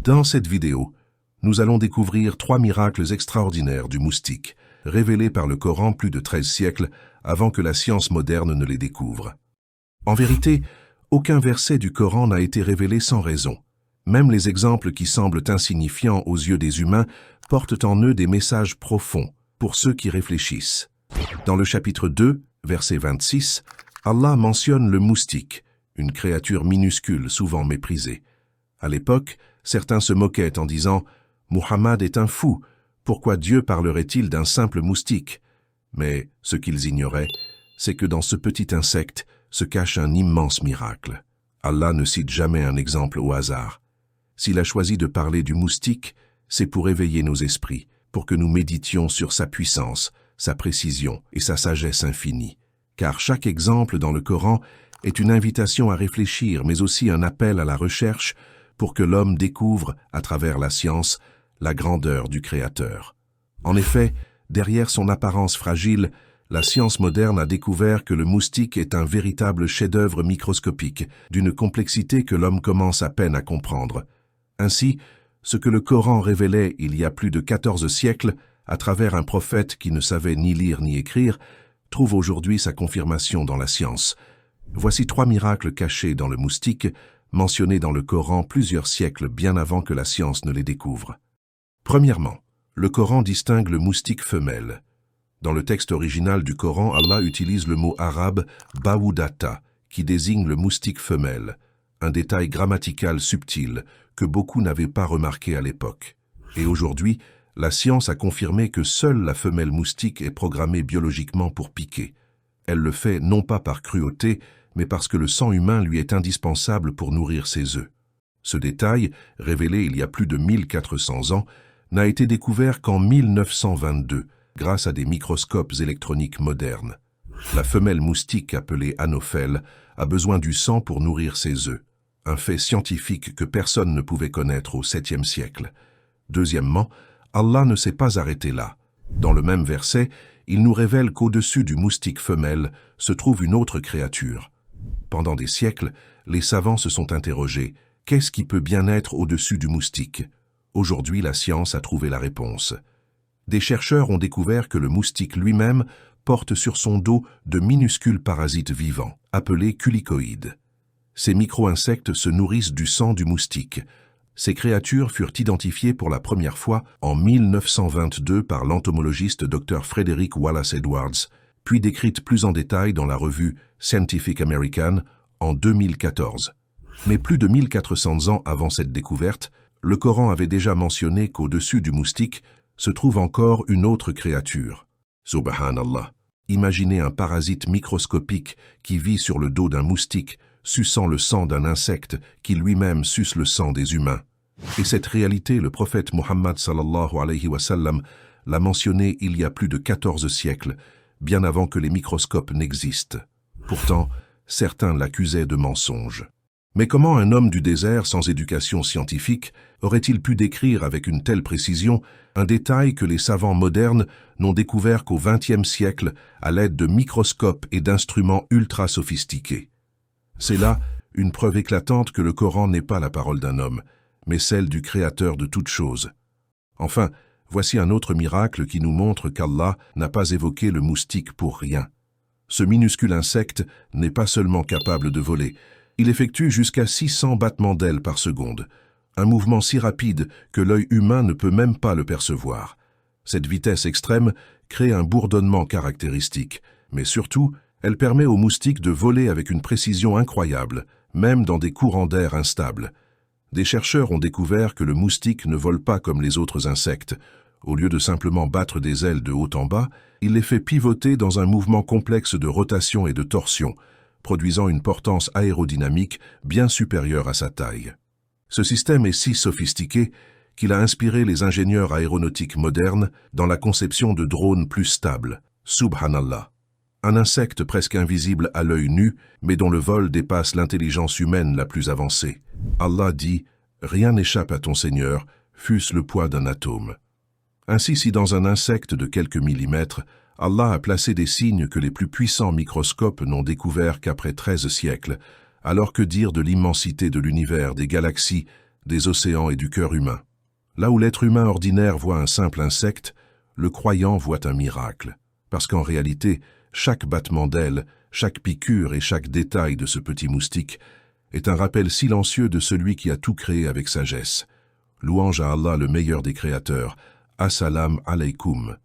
Dans cette vidéo, nous allons découvrir 3 miracles extraordinaires du moustique, révélés par le Coran plus de 13 siècles avant que la science moderne ne les découvre. En vérité, aucun verset du Coran n'a été révélé sans raison. Même les exemples qui semblent insignifiants aux yeux des humains portent en eux des messages profonds pour ceux qui réfléchissent. Dans le chapitre 2, verset 26, Allah mentionne le moustique, une créature minuscule souvent méprisée. À l'époque, certains se moquaient en disant « Muhammad est un fou, pourquoi Dieu parlerait-il d'un simple moustique ?» Mais ce qu'ils ignoraient, c'est que dans ce petit insecte se cache un immense miracle. Allah ne cite jamais un exemple au hasard. S'il a choisi de parler du moustique, c'est pour éveiller nos esprits, pour que nous méditions sur sa puissance, sa précision et sa sagesse infinie. Car chaque exemple dans le Coran est une invitation à réfléchir, mais aussi un appel à la recherche pour que l'homme découvre, à travers la science, la grandeur du Créateur. En effet, derrière son apparence fragile, la science moderne a découvert que le moustique est un véritable chef-d'œuvre microscopique, d'une complexité que l'homme commence à peine à comprendre. Ainsi, ce que le Coran révélait il y a plus de 14 siècles, à travers un prophète qui ne savait ni lire ni écrire, trouve aujourd'hui sa confirmation dans la science. Voici 3 miracles cachés dans le moustique, mentionnés dans le Coran plusieurs siècles bien avant que la science ne les découvre. Premièrement, le Coran distingue le moustique femelle. Dans le texte original du Coran, Allah utilise le mot arabe « bawudata » qui désigne le moustique femelle, un détail grammatical subtil que beaucoup n'avaient pas remarqué à l'époque. Et aujourd'hui, la science a confirmé que seule la femelle moustique est programmée biologiquement pour piquer. Elle le fait non pas par cruauté, mais parce que le sang humain lui est indispensable pour nourrir ses œufs. Ce détail, révélé il y a plus de 1400 ans, n'a été découvert qu'en 1922, grâce à des microscopes électroniques modernes. La femelle moustique, appelée anophèle, a besoin du sang pour nourrir ses œufs, un fait scientifique que personne ne pouvait connaître au 7e siècle. Deuxièmement, Allah ne s'est pas arrêté là. Dans le même verset, il nous révèle qu'au-dessus du moustique femelle se trouve une autre créature. Pendant des siècles, les savants se sont interrogés « Qu'est-ce qui peut bien être au-dessus du moustique ?» Aujourd'hui, la science a trouvé la réponse. Des chercheurs ont découvert que le moustique lui-même porte sur son dos de minuscules parasites vivants, appelés culicoïdes. Ces micro-insectes se nourrissent du sang du moustique. Ces créatures furent identifiées pour la première fois en 1922 par l'entomologiste Dr Frederick Wallace Edwards, puis décrites plus en détail dans la revue Scientific American en 2014. Mais plus de 1400 ans avant cette découverte, le Coran avait déjà mentionné qu'au-dessus du moustique se trouve encore une autre créature. Subhanallah. Imaginez un parasite microscopique qui vit sur le dos d'un moustique, suçant le sang d'un insecte qui lui-même suce le sang des humains. Et cette réalité, le prophète Muhammad sallallahu alayhi wa sallam l'a mentionné il y a plus de 14 siècles, bien avant que les microscopes n'existent. Pourtant, certains l'accusaient de mensonge. Mais comment un homme du désert sans éducation scientifique aurait-il pu décrire avec une telle précision un détail que les savants modernes n'ont découvert qu'au XXe siècle à l'aide de microscopes et d'instruments ultra sophistiqués? C'est là une preuve éclatante que le Coran n'est pas la parole d'un homme, mais celle du Créateur de toutes choses. Enfin, voici un autre miracle qui nous montre qu'Allah n'a pas évoqué le moustique pour rien. Ce minuscule insecte n'est pas seulement capable de voler, il effectue jusqu'à 600 battements d'ailes par seconde, un mouvement si rapide que l'œil humain ne peut même pas le percevoir. Cette vitesse extrême crée un bourdonnement caractéristique, mais surtout, elle permet aux moustiques de voler avec une précision incroyable, même dans des courants d'air instables. Des chercheurs ont découvert que le moustique ne vole pas comme les autres insectes. Au lieu de simplement battre des ailes de haut en bas, il les fait pivoter dans un mouvement complexe de rotation et de torsion, produisant une portance aérodynamique bien supérieure à sa taille. Ce système est si sophistiqué qu'il a inspiré les ingénieurs aéronautiques modernes dans la conception de drones plus stables. Subhanallah. Un insecte presque invisible à l'œil nu, mais dont le vol dépasse l'intelligence humaine la plus avancée. Allah dit « Rien n'échappe à ton Seigneur, fût-ce le poids d'un atome ». Ainsi, si dans un insecte de quelques millimètres, Allah a placé des signes que les plus puissants microscopes n'ont découverts qu'après 13 siècles, alors que dire de l'immensité de l'univers, des galaxies, des océans et du cœur humain. Là où l'être humain ordinaire voit un simple insecte, le croyant voit un miracle. Parce qu'en réalité, chaque battement d'aile, chaque piqûre et chaque détail de ce petit moustique est un rappel silencieux de celui qui a tout créé avec sagesse. Louange à Allah, le meilleur des créateurs. Assalam alaykoum.